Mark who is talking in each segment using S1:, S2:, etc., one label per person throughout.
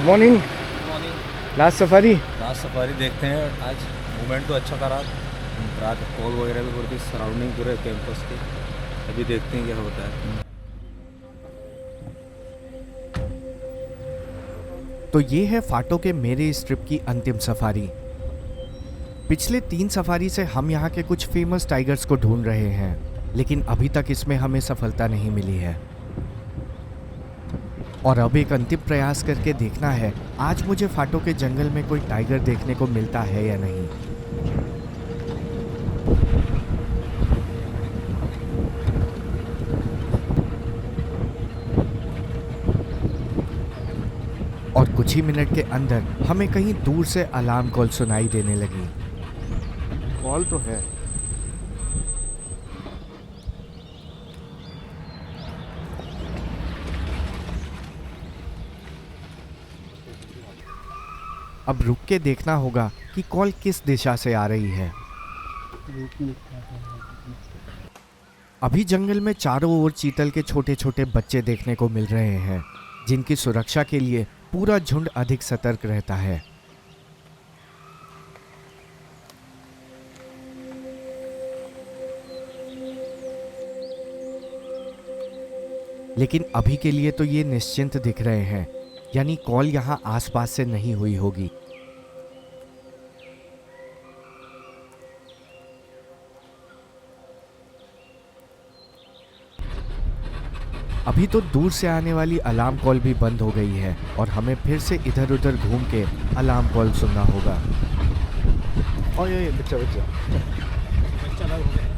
S1: Morning.
S2: Morning.
S1: Last
S2: safari देखते हैं आज। मूवमेंट तो अच्छा था रात कॉल वगैरह भी पूरी सराउंडिंग पूरे कैंपस की। अभी देखते हैं क्या होता है।
S3: तो ये है फाटो के मेरे इस ट्रिप की अंतिम सफारी। पिछले 3 सफारी से हम यहाँ के कुछ फेमस टाइगर्स को ढूंढ रहे हैं, लेकिन अभी तक इसमें हमें सफलता नहीं मिली है। और अब एक अंतिम प्रयास करके देखना है आज मुझे फाटो के जंगल में कोई टाइगर देखने को मिलता है या नहीं। और कुछ ही मिनट के अंदर हमें कहीं दूर से अलार्म कॉल सुनाई देने लगी।
S1: कॉल तो है।
S3: अब रुक के देखना होगा कि कॉल किस दिशा से आ रही है। अभी जंगल में चारों ओर चीतल के छोटे छोटे बच्चे देखने को मिल रहे हैं, जिनकी सुरक्षा के लिए पूरा झुंड अधिक सतर्क रहता है। लेकिन अभी के लिए तो ये निश्चिंत दिख रहे हैं, यानी कॉल यहां आसपास से नहीं हुई होगी। अभी तो दूर से आने वाली अलार्म कॉल भी बंद हो गई है और हमें फिर से इधर उधर घूम के अलार्म कॉल सुनना होगा।
S1: और ये बच्चा आराम से।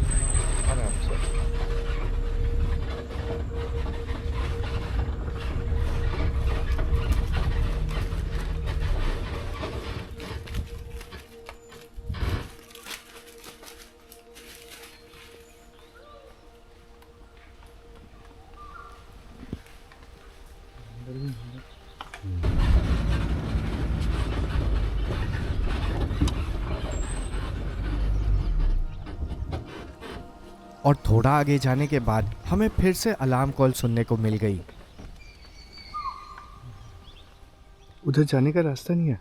S3: और थोड़ा आगे जाने के बाद हमें फिर से अलार्म कॉल सुनने को मिल गई।
S1: उधर जाने का रास्ता नहीं है।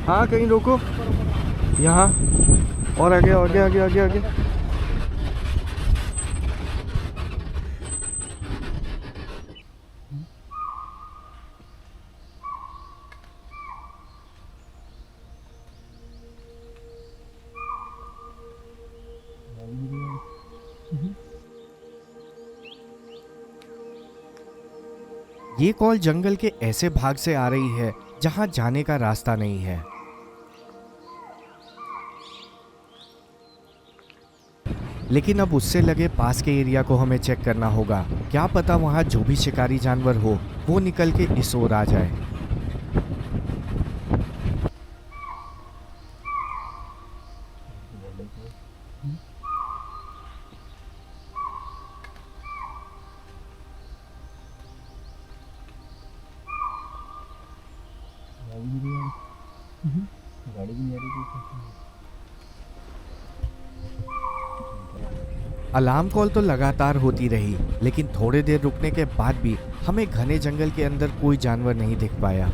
S1: हाँ कहीं रोको, यहाँ और आगे आगे आगे आगे आगे।
S3: ये कॉल जंगल के ऐसे भाग से आ रही है जहां जाने का रास्ता नहीं है। लेकिन अब उससे लगे पास के एरिया को हमें चेक करना होगा। क्या पता वहां जो भी शिकारी जानवर हो वो निकल के इस ओर आ जाए। अलार्म कॉल तो लगातार होती रही, लेकिन थोड़ी देर रुकने के बाद भी हमें घने जंगल के अंदर कोई जानवर नहीं दिख पाया।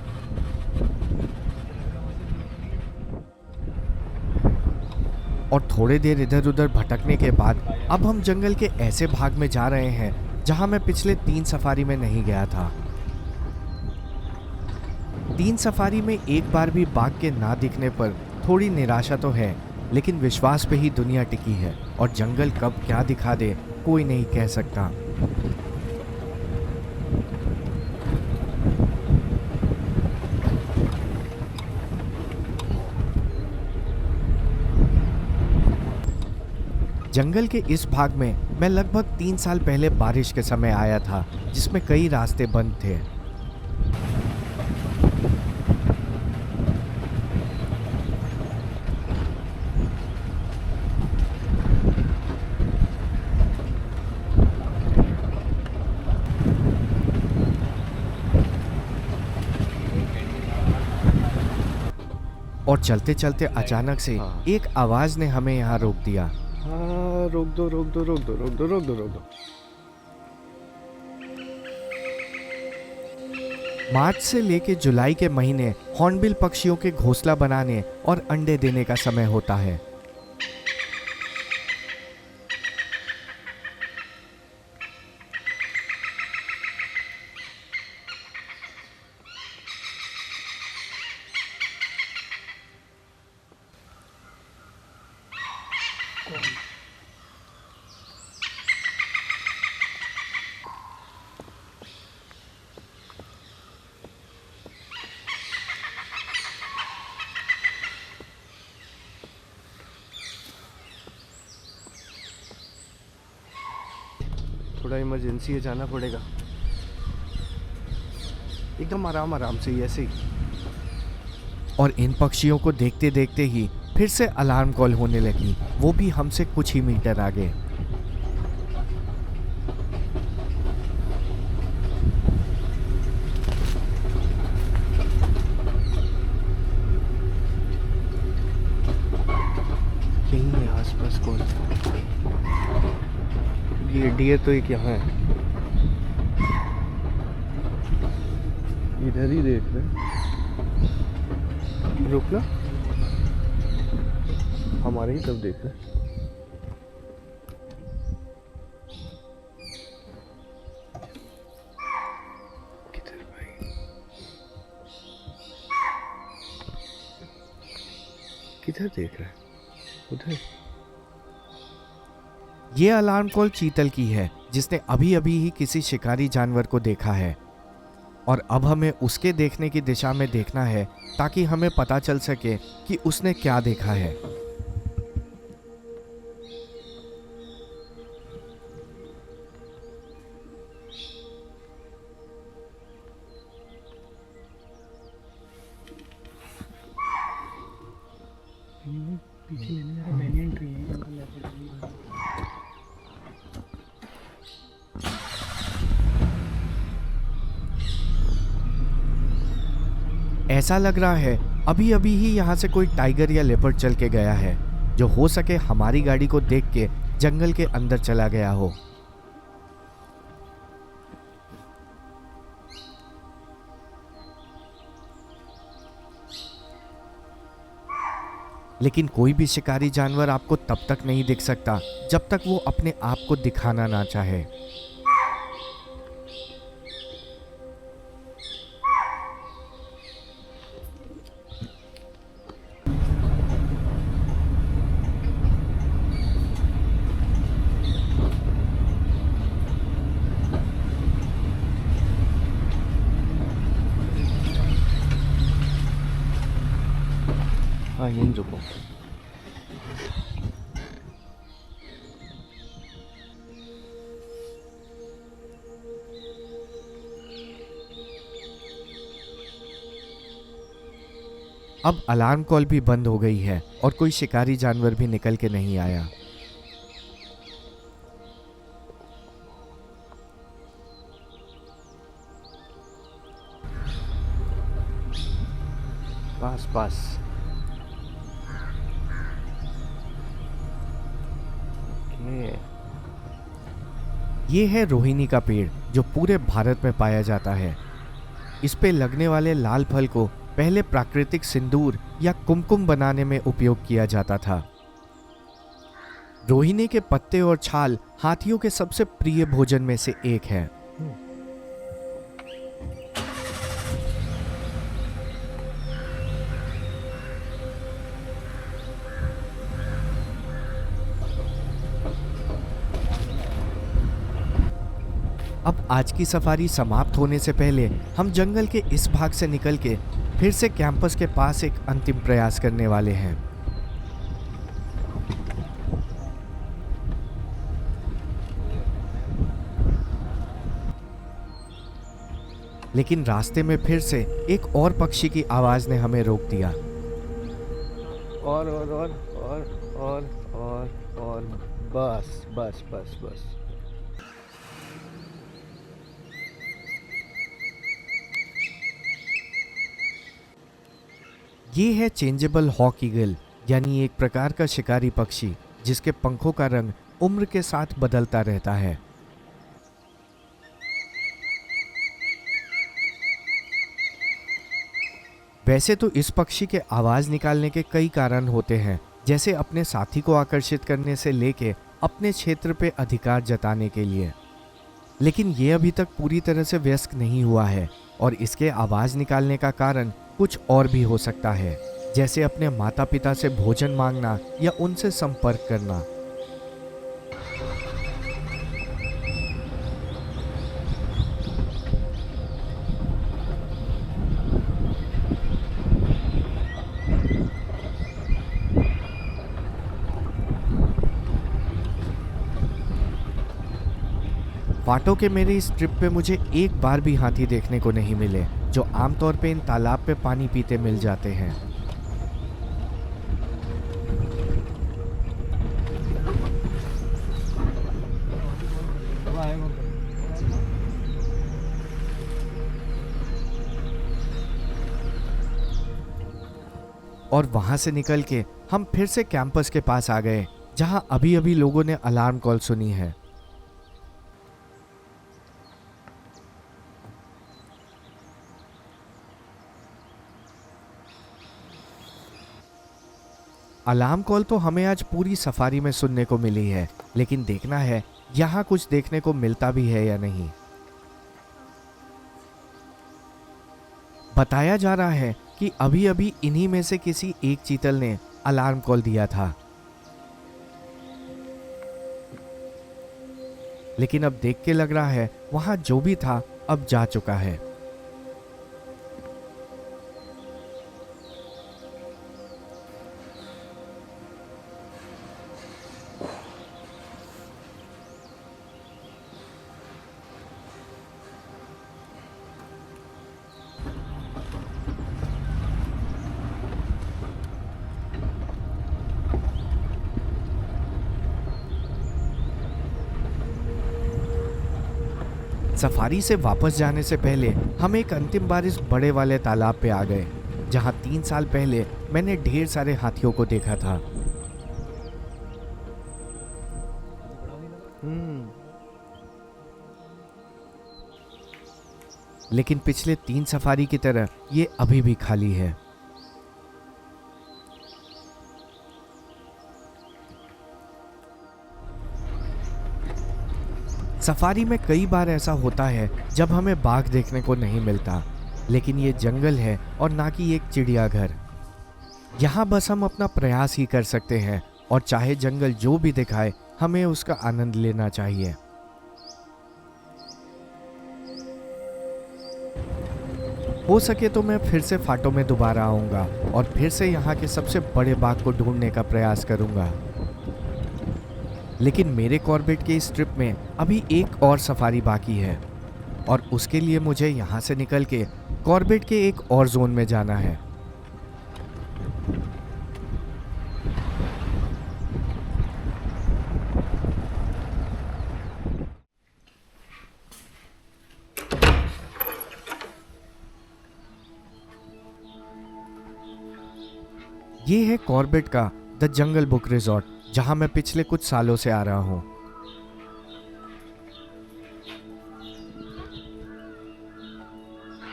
S3: और थोड़ी देर इधर उधर भटकने के बाद अब हम जंगल के ऐसे भाग में जा रहे हैं जहां मैं पिछले 3 सफारी में नहीं गया था। 3 सफारी में एक बार भी बाघ के ना दिखने पर थोड़ी निराशा तो है, लेकिन विश्वास पे ही दुनिया टिकी है और जंगल कब क्या दिखा दे कोई नहीं कह सकता। जंगल के इस भाग में मैं लगभग 3 साल पहले बारिश के समय आया था, जिसमें कई रास्ते बंद थे। और चलते चलते अचानक से
S1: हाँ।
S3: एक आवाज ने हमें यहाँ रोक दिया।
S1: हाँ, रोक दो रोक दो रोक दो रोक दो रोक दो रोक दो।
S3: मार्च से लेके जुलाई के महीने हॉर्नबिल पक्षियों के घोंसला बनाने और अंडे देने का समय होता है।
S1: थोड़ा इमरजेंसी है, जाना पड़ेगा। एकदम आराम आराम से ही, ऐसे ही।
S3: और इन पक्षियों को देखते देखते ही फिर से अलार्म कॉल होने लगी, वो भी हमसे कुछ ही मीटर आगे।
S1: यहीं है आसपास कौन? ये डियर तो एक यहाँ है, इधर ही देख रहे। रुकना, हमारे ही तब देख रहे। किधर भाई? किधर देख रहे? उधर।
S3: ये अलार्म कॉल चीतल की है, जिसने अभी अभी ही किसी शिकारी जानवर को देखा है और अब हमें उसके देखने की दिशा में देखना है ताकि हमें पता चल सके कि उसने क्या देखा है।
S4: पीछे लेने जरा बैनियन ट्री है जंगल है।
S3: ऐसा लग रहा है अभी अभी ही यहाँ से कोई टाइगर या लेपर्ड चल के गया है, जो हो सके हमारी गाड़ी को देख के जंगल के अंदर चला गया हो। लेकिन कोई भी शिकारी जानवर आपको तब तक नहीं दिख सकता जब तक वो अपने आप को दिखाना ना चाहे।
S1: हाँ, यहीं रुको।
S3: अब अलार्म कॉल भी बंद हो गई है और कोई शिकारी जानवर भी निकल के नहीं आया।
S1: पास पास। ओके।
S3: ये है रोहिणी का पेड़, जो पूरे भारत में पाया जाता है। इस पे लगने वाले लाल फल को पहले प्राकृतिक सिंदूर या कुमकुम बनाने में उपयोग किया जाता था। रोहिणी के पत्ते और छाल हाथियों के सबसे प्रिय भोजन में से एक है। अब आज की सफारी समाप्त होने से पहले हम जंगल के इस भाग से निकल के फिर से कैंपस के पास एक अंतिम प्रयास करने वाले हैं। लेकिन रास्ते में फिर से एक और पक्षी की आवाज ने हमें रोक दिया।
S1: और बस बस बस बस।
S3: ये है चेंजेबल हॉक ईगल, यानी एक प्रकार का शिकारी पक्षी जिसके पंखों का रंग उम्र के साथ बदलता रहता है। वैसे तो इस पक्षी के आवाज निकालने के कई कारण होते हैं, जैसे अपने साथी को आकर्षित करने से लेके अपने क्षेत्र पे अधिकार जताने के लिए, लेकिन ये अभी तक पूरी तरह से वयस्क नहीं हुआ है और इसके आवाज निकालने का कारण कुछ और भी हो सकता है, जैसे अपने माता पिता से भोजन मांगना या उनसे संपर्क करना। फाटो के मेरे इस ट्रिप पे मुझे एक बार भी हाथी देखने को नहीं मिले, जो आमतौर पे इन तालाब पे पानी पीते मिल जाते हैं। और वहां से निकल के हम फिर से कैंपस के पास आ गए, जहां अभी अभी लोगों ने अलार्म कॉल सुनी है। अलार्म कॉल तो हमें आज पूरी सफारी में सुनने को मिली है, लेकिन देखना है यहाँ कुछ देखने को मिलता भी है या नहीं। बताया जा रहा है कि अभी अभी इन्हीं में से किसी एक चीतल ने अलार्म कॉल दिया था, लेकिन अब देख के लग रहा है वहां जो भी था अब जा चुका है। सफारी से वापस जाने से पहले हम एक अंतिम बार इस बड़े वाले तालाब पे आ गए, जहां 3 साल पहले मैंने ढेर सारे हाथियों को देखा था। लेकिन पिछले 3 सफारी की तरह ये अभी भी खाली है। सफारी में कई बार ऐसा होता है जब हमें बाघ देखने को नहीं मिलता, लेकिन ये जंगल है और ना कि एक चिड़ियाघर। यहाँ बस हम अपना प्रयास ही कर सकते हैं और चाहे जंगल जो भी दिखाए हमें उसका आनंद लेना चाहिए। हो सके तो मैं फिर से फाटो में दोबारा आऊंगा और फिर से यहाँ के सबसे बड़े बाघ को ढूंढने का प्रयास करूंगा। लेकिन मेरे कॉर्बेट के इस ट्रिप में अभी एक और सफारी बाकी है और उसके लिए मुझे यहाँ से निकल के कॉर्बेट के एक और जोन में जाना है। ये है कॉर्बेट का द जंगल बुक रिजॉर्ट, जहां मैं पिछले कुछ सालों से आ रहा हूं।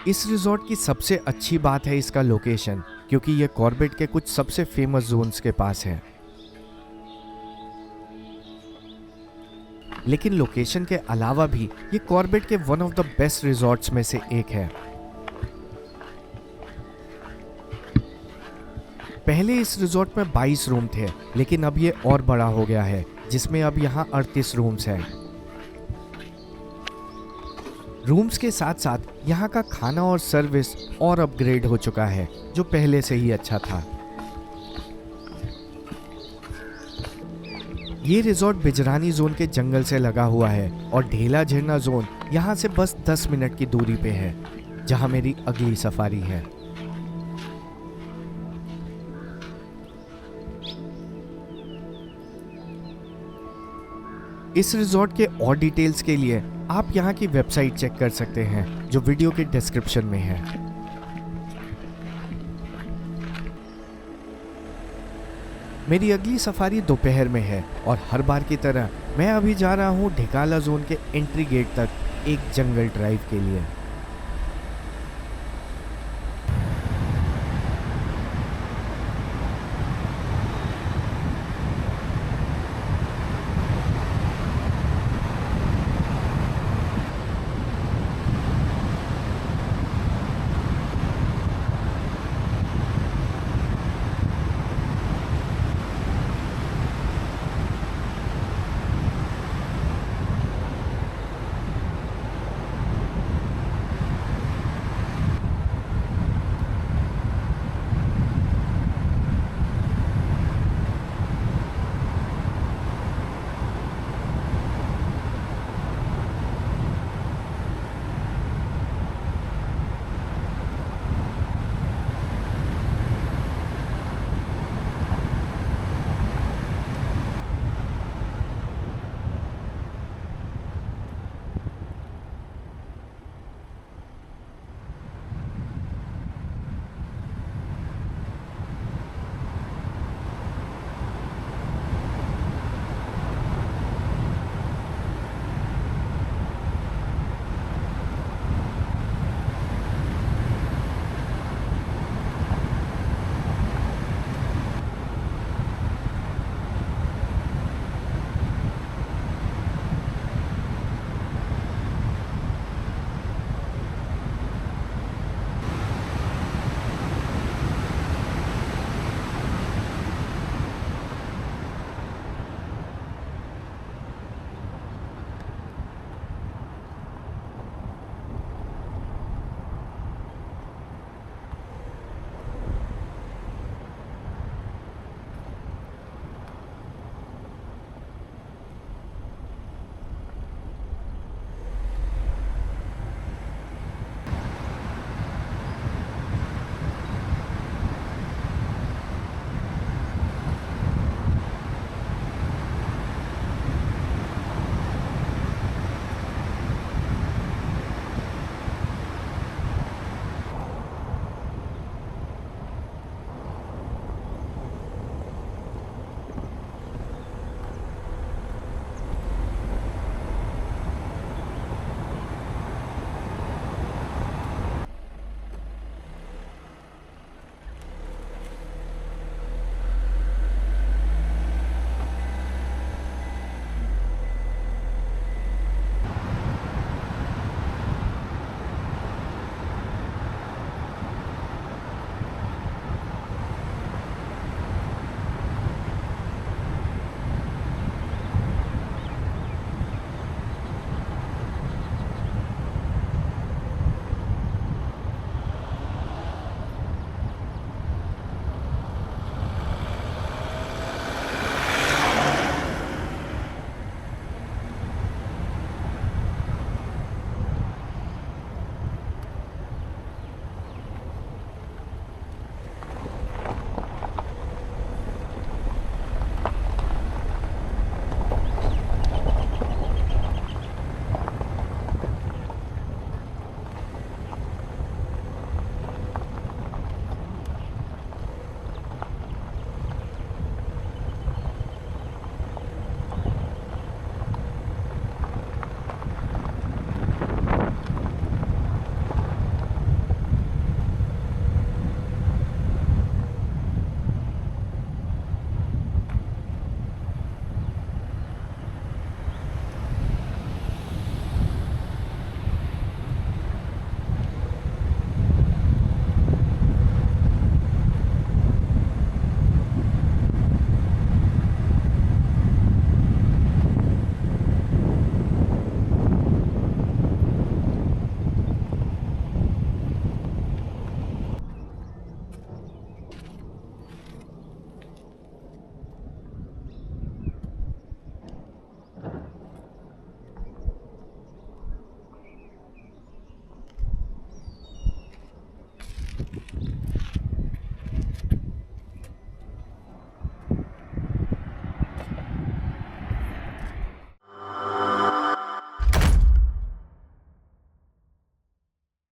S3: इस रिजॉर्ट की सबसे अच्छी बात है इसका लोकेशन, क्योंकि यह कॉर्बेट के कुछ सबसे फेमस जोन्स के पास है। लेकिन लोकेशन के अलावा भी ये कॉर्बेट के one of the best resorts में से एक है। पहले इस रिजॉर्ट में 22 रूम थे, लेकिन अब ये और बड़ा हो गया है, जिसमें अब यहाँ 38 रूम्स हैं। रूम्स के साथ साथ यहाँ का खाना और सर्विस और अपग्रेड हो चुका है, जो पहले से ही अच्छा था। ये रिजॉर्ट बिजरानी जोन के जंगल से लगा हुआ है और ढेला झरना जोन यहाँ से बस 10 मिनट की दूरी पे है, जहाँ मेरी अगली सफारी है। इस रिजॉर्ट के और डिटेल्स के लिए आप यहाँ की वेबसाइट चेक कर सकते हैं, जो वीडियो के डिस्क्रिप्शन में है। मेरी अगली सफारी दोपहर में है और हर बार की तरह मैं अभी जा रहा हूँ ढिकाला जोन के एंट्री गेट तक एक जंगल ड्राइव के लिए।